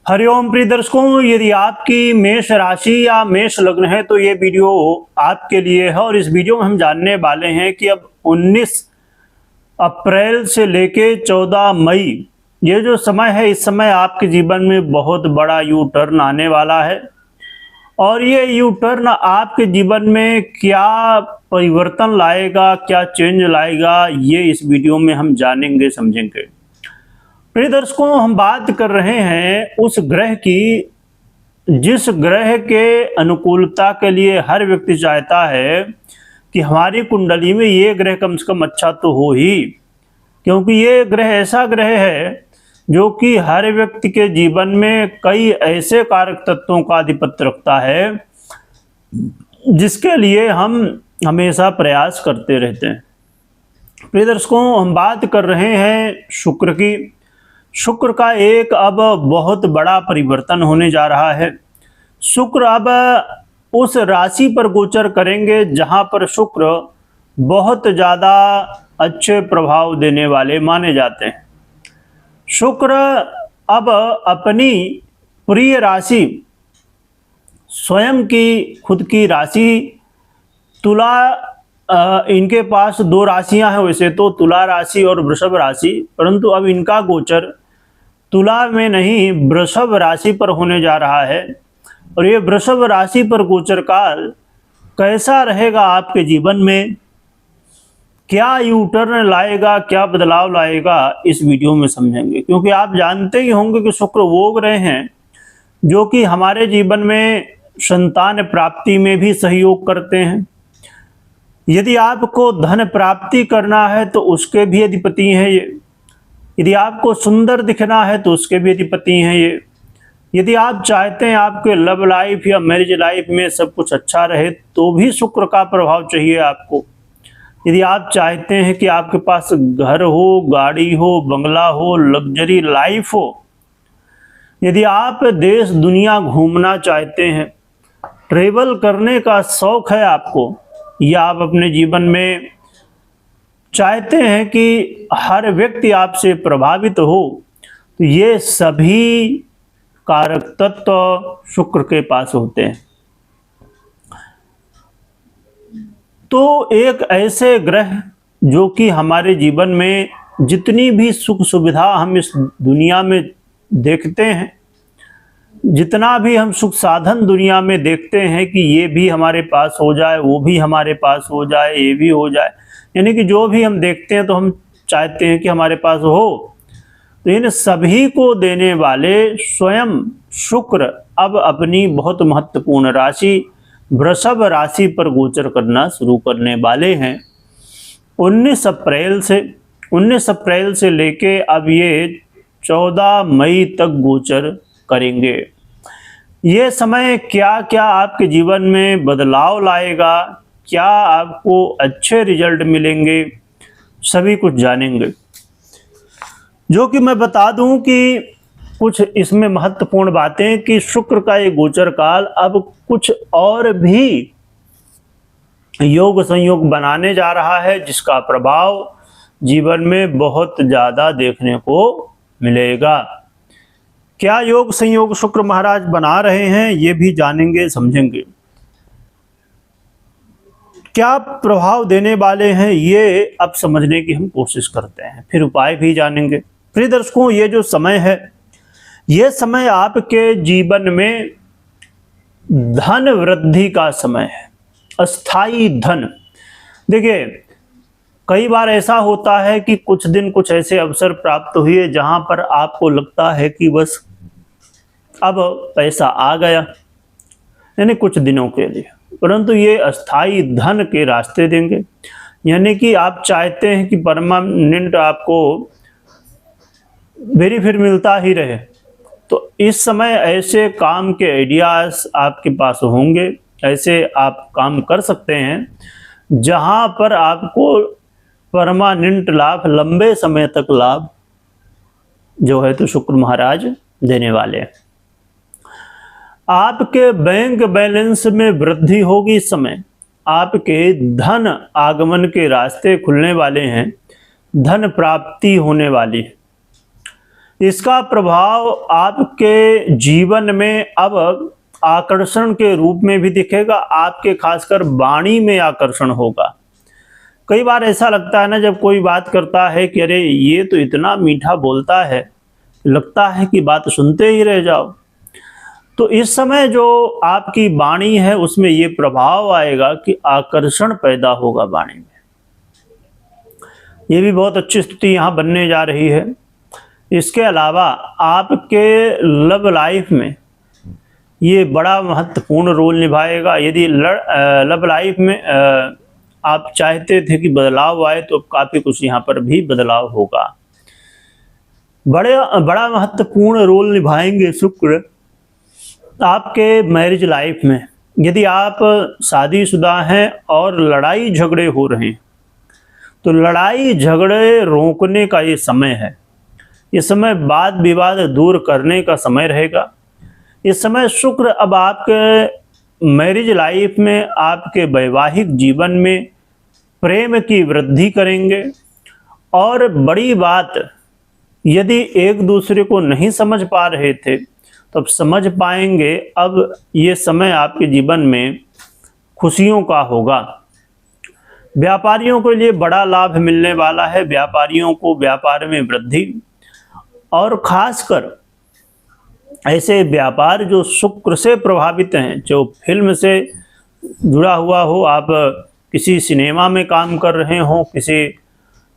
हरिओम प्रिय दर्शकों, यदि आपकी मेष राशि या मेष लग्न है तो ये वीडियो आपके लिए है। और इस वीडियो में हम जानने वाले हैं कि अब 19 अप्रैल से लेके 14 मई ये जो समय है, इस समय आपके जीवन में बहुत बड़ा यू टर्न आने वाला है। और ये यू टर्न आपके जीवन में क्या परिवर्तन लाएगा, क्या चेंज लाएगा, ये इस वीडियो में हम जानेंगे, समझेंगे। प्रिय दर्शकों, हम बात कर रहे हैं उस ग्रह की जिस ग्रह के अनुकूलता के लिए हर व्यक्ति चाहता है कि हमारी कुंडली में ये ग्रह कम से कम अच्छा तो हो ही, क्योंकि ये ग्रह ऐसा ग्रह है जो कि हर व्यक्ति के जीवन में कई ऐसे कारक तत्वों का आधिपत्य रखता है जिसके लिए हम हमेशा प्रयास करते रहते हैं। प्रिय दर्शकों, हम बात कर रहे हैं शुक्र की। शुक्र का एक अब बहुत बड़ा परिवर्तन होने जा रहा है। शुक्र अब उस राशि पर गोचर करेंगे जहां पर शुक्र बहुत ज़्यादा अच्छे प्रभाव देने वाले माने जाते हैं। शुक्र अब अपनी प्रिय राशि, स्वयं की खुद की राशि तुला, इनके पास दो राशियां हैं वैसे तो, तुला राशि और वृषभ राशि, परंतु अब इनका गोचर तुला में नहीं वृषभ राशि पर होने जा रहा है। और ये वृषभ राशि पर गोचर काल कैसा रहेगा आपके जीवन में, क्या यू टर्न लाएगा, क्या बदलाव लाएगा, इस वीडियो में समझेंगे। क्योंकि आप जानते ही होंगे कि शुक्र वो ग्रह हैं जो कि हमारे जीवन में संतान प्राप्ति में भी सहयोग करते हैं। यदि आपको धन प्राप्ति करना है तो उसके भी अधिपति हैं ये। यदि आपको सुंदर दिखना है तो उसके भी अधिपति हैं ये। यदि आप चाहते हैं आपके लव लाइफ या मैरिज लाइफ में सब कुछ अच्छा रहे तो भी शुक्र का प्रभाव चाहिए आपको। यदि आप चाहते हैं कि आपके पास घर हो, गाड़ी हो, बंगला हो, लग्जरी लाइफ हो, यदि आप देश दुनिया घूमना चाहते हैं, ट्रेवल करने का शौक है आपको, या आप अपने जीवन में चाहते हैं कि हर व्यक्ति आपसे प्रभावित हो, तो ये सभी कारक तत्व शुक्र के पास होते हैं। तो एक ऐसे ग्रह जो कि हमारे जीवन में जितनी भी सुख सुविधा हम इस दुनिया में देखते हैं, जितना भी हम सुख साधन दुनिया में देखते हैं कि ये भी हमारे पास हो जाए, वो भी हमारे पास हो जाए, ये भी हो जाए, यानी कि जो भी हम देखते हैं तो हम चाहते हैं कि हमारे पास हो, तो इन सभी को देने वाले स्वयं शुक्र अब अपनी बहुत महत्वपूर्ण राशि वृषभ राशि पर गोचर करना शुरू करने वाले हैं 19 अप्रैल से लेके अब ये 14 मई तक गोचर करेंगे। ये समय क्या क्या आपके जीवन में बदलाव लाएगा, क्या आपको अच्छे रिजल्ट मिलेंगे, सभी कुछ जानेंगे। जो कि मैं बता दूं कि कुछ इसमें महत्वपूर्ण बातें कि शुक्र का ये गोचर काल अब कुछ और भी योग संयोग बनाने जा रहा है जिसका प्रभाव जीवन में बहुत ज़्यादा देखने को मिलेगा। क्या योग संयोग शुक्र महाराज बना रहे हैं ये भी जानेंगे, समझेंगे। क्या प्रभाव देने वाले हैं ये अब समझने की हम कोशिश करते हैं, फिर उपाय भी जानेंगे। प्रिय दर्शकों, ये जो समय है, ये समय आपके जीवन में धन वृद्धि का समय है, अस्थाई धन। देखिए, कई बार ऐसा होता है कि कुछ दिन कुछ ऐसे अवसर प्राप्त हुए जहां पर आपको लगता है कि बस अब पैसा आ गया, यानी कुछ दिनों के लिए, परंतु ये अस्थाई धन के रास्ते देंगे। यानी कि आप चाहते हैं कि परमानेंट आपको बेनिफिट मिलता ही रहे, तो इस समय ऐसे काम के आइडियाज आपके पास होंगे, ऐसे आप काम कर सकते हैं जहां पर आपको परमानेंट लाभ, लंबे समय तक लाभ जो है तो शुक्र महाराज देने वाले हैं। आपके बैंक बैलेंस में वृद्धि होगी इस समय, आपके धन आगमन के रास्ते खुलने वाले हैं, धन प्राप्ति होने वाली है। इसका प्रभाव आपके जीवन में अब आकर्षण के रूप में भी दिखेगा, आपके खासकर वाणी में आकर्षण होगा। कई बार ऐसा लगता है ना, जब कोई बात करता है कि अरे ये तो इतना मीठा बोलता है, लगता है कि बात सुनते ही रह जाओ। तो इस समय जो आपकी वाणी है उसमें ये प्रभाव आएगा कि आकर्षण पैदा होगा वाणी में। ये भी बहुत अच्छी स्थिति यहाँ बनने जा रही है। इसके अलावा आपके लव लाइफ में ये बड़ा महत्वपूर्ण रोल निभाएगा। यदि लव लाइफ में आप चाहते थे कि बदलाव आए तो काफ़ी कुछ यहाँ पर भी बदलाव होगा। बड़ा महत्वपूर्ण रोल निभाएंगे शुक्र आपके मैरिज लाइफ में। यदि आप शादीशुदा हैं और लड़ाई झगड़े हो रहे हैं तो लड़ाई झगड़े रोकने का ये समय है। ये समय वाद विवाद दूर करने का समय रहेगा। इस समय शुक्र अब आपके मैरिज लाइफ में, आपके वैवाहिक जीवन में प्रेम की वृद्धि करेंगे। और बड़ी बात, यदि एक दूसरे को नहीं समझ पा रहे थे तो अब समझ पाएंगे। अब ये समय आपके जीवन में खुशियों का होगा। व्यापारियों के लिए बड़ा लाभ मिलने वाला है। व्यापारियों को व्यापार में वृद्धि, और खासकर ऐसे व्यापार जो शुक्र से प्रभावित हैं, जो फिल्म से जुड़ा हुआ हो, आप किसी सिनेमा में काम कर रहे हो, किसी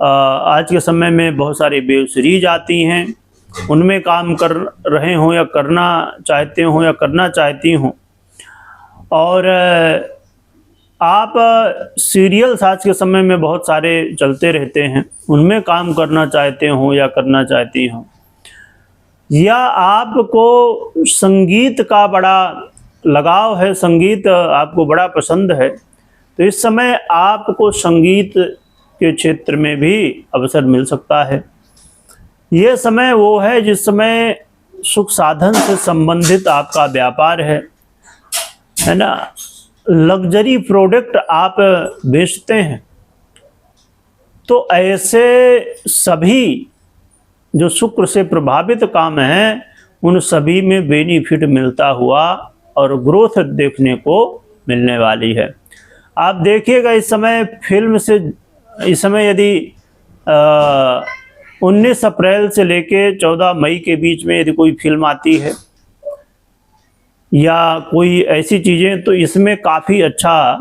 आज के समय में बहुत सारी वेब सीरीज आती हैं उनमें काम कर रहे हो या करना चाहते हो या करना चाहती हो, और आप सीरियल्स आज के समय में बहुत सारे चलते रहते हैं उनमें काम करना चाहते हो या करना चाहती हो, या आपको संगीत का बड़ा लगाव है, संगीत आपको बड़ा पसंद है, तो इस समय आपको संगीत के क्षेत्र में भी अवसर मिल सकता है। ये समय वो है जिस समय सुख साधन से संबंधित आपका व्यापार है ना। लग्जरी प्रोडक्ट आप बेचते हैं, तो ऐसे सभी जो शुक्र से प्रभावित काम हैं उन सभी में बेनिफिट मिलता हुआ और ग्रोथ देखने को मिलने वाली है। आप देखिएगा इस समय फिल्म से, इस समय यदि 19 अप्रैल से लेके 14 मई के बीच में यदि कोई फिल्म आती है या कोई ऐसी चीज़ें, तो इसमें काफ़ी अच्छा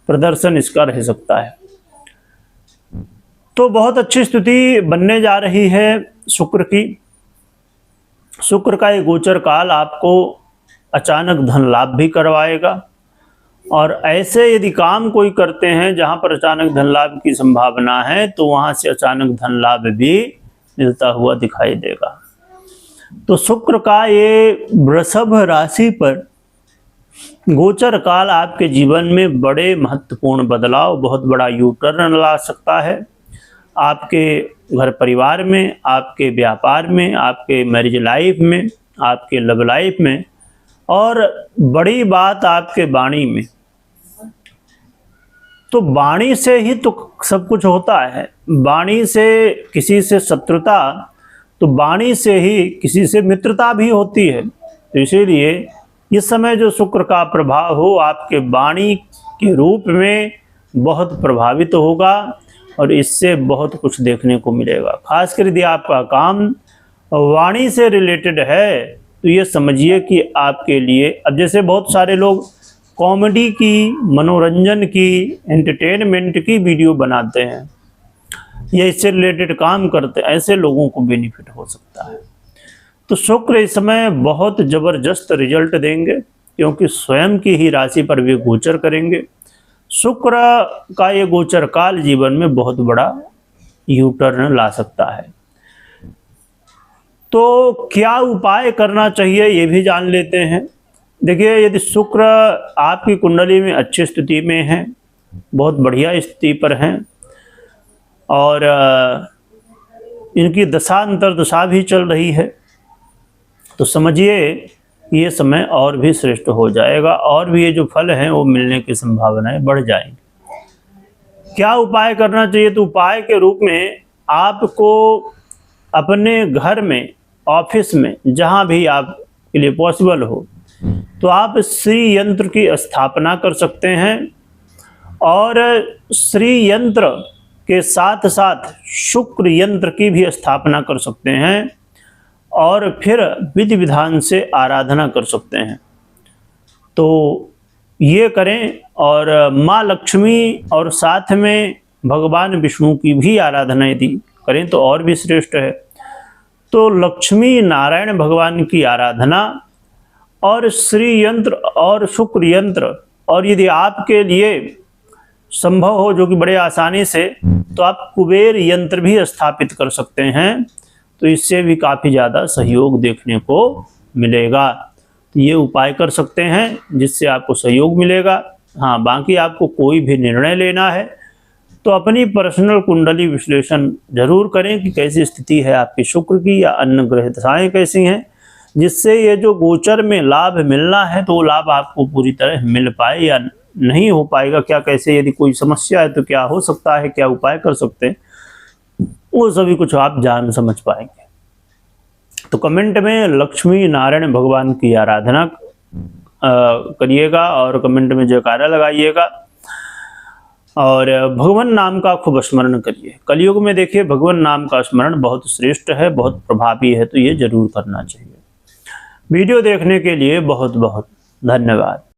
प्रदर्शन इसका रह सकता है। तो बहुत अच्छी स्थिति बनने जा रही है शुक्र की। शुक्र का ये गोचर काल आपको अचानक धन लाभ भी करवाएगा, और ऐसे यदि काम कोई करते हैं जहां पर अचानक धन लाभ की संभावना है तो वहां से अचानक धन लाभ भी मिलता हुआ दिखाई देगा। तो शुक्र का ये वृषभ राशि पर गोचर काल आपके जीवन में बड़े महत्वपूर्ण बदलाव, बहुत बड़ा यू टर्न ला सकता है। आपके घर परिवार में, आपके व्यापार में, आपके मैरिज लाइफ में, आपके लव लाइफ में, और बड़ी बात आपके वाणी में। तो वाणी से ही तो सब कुछ होता है। वाणी से किसी से शत्रुता, तो वाणी से ही किसी से मित्रता भी होती है। तो इसीलिए इस समय जो शुक्र का प्रभाव हो आपके वाणी के रूप में बहुत प्रभावित होगा, और इससे बहुत कुछ देखने को मिलेगा। खासकर यदि आपका काम वाणी से रिलेटेड है तो ये समझिए कि आपके लिए, अब जैसे बहुत सारे लोग कॉमेडी की, मनोरंजन की, एंटरटेनमेंट की वीडियो बनाते हैं या इससे रिलेटेड काम करते हैं, ऐसे लोगों को बेनिफिट हो सकता है। तो शुक्र इस समय बहुत ज़बरदस्त रिजल्ट देंगे, क्योंकि स्वयं की ही राशि पर वे गोचर करेंगे। शुक्र का ये गोचर काल जीवन में बहुत बड़ा यू टर्न ला सकता है। तो क्या उपाय करना चाहिए ये भी जान लेते हैं। देखिए, यदि शुक्र आपकी कुंडली में अच्छी स्थिति में है, बहुत बढ़िया स्थिति पर हैं, और इनकी दशा अंतर्दशा भी चल रही है, तो समझिए ये समय और भी श्रेष्ठ हो जाएगा, और भी ये जो फल हैं वो मिलने की संभावनाएं बढ़ जाएंगी। क्या उपाय करना चाहिए? तो उपाय के रूप में आपको अपने घर में ऑफिस में, जहाँ भी आपके लिए पॉसिबल हो, तो आप श्री यंत्र की स्थापना कर सकते हैं। और श्री यंत्र के साथ साथ शुक्र यंत्र की भी स्थापना कर सकते हैं और फिर विधि विधान से आराधना कर सकते हैं। तो ये करें, और माँ लक्ष्मी और साथ में भगवान विष्णु की भी आराधना यदि करें तो और भी श्रेष्ठ है। तो लक्ष्मी नारायण भगवान की आराधना और श्री यंत्र और शुक्र यंत्र, और यदि आपके लिए संभव हो, जो कि बड़े आसानी से, तो आप कुबेर यंत्र भी स्थापित कर सकते हैं। तो इससे भी काफ़ी ज़्यादा सहयोग देखने को मिलेगा। तो ये उपाय कर सकते हैं जिससे आपको सहयोग मिलेगा। हाँ, बाकी आपको कोई भी निर्णय लेना है तो अपनी पर्सनल कुंडली विश्लेषण जरूर करें कि कैसी स्थिति है आपकी शुक्र की, या अन्य ग्रह दशाएं कैसी हैं, जिससे ये जो गोचर में लाभ मिलना है तो वो लाभ आपको पूरी तरह मिल पाए या नहीं हो पाएगा, क्या कैसे, यदि कोई समस्या है तो क्या हो सकता है, क्या उपाय कर सकते हैं, वो सभी कुछ आप जान समझ पाएंगे। तो कमेंट में लक्ष्मी नारायण भगवान की आराधना करिएगा और कमेंट में जयकारा लगाइएगा और भगवान नाम का खूब स्मरण करिए। कलयुग में देखिए भगवान नाम का स्मरण बहुत श्रेष्ठ है, बहुत प्रभावी है, तो ये जरूर करना चाहिए। वीडियो देखने के लिए बहुत बहुत धन्यवाद।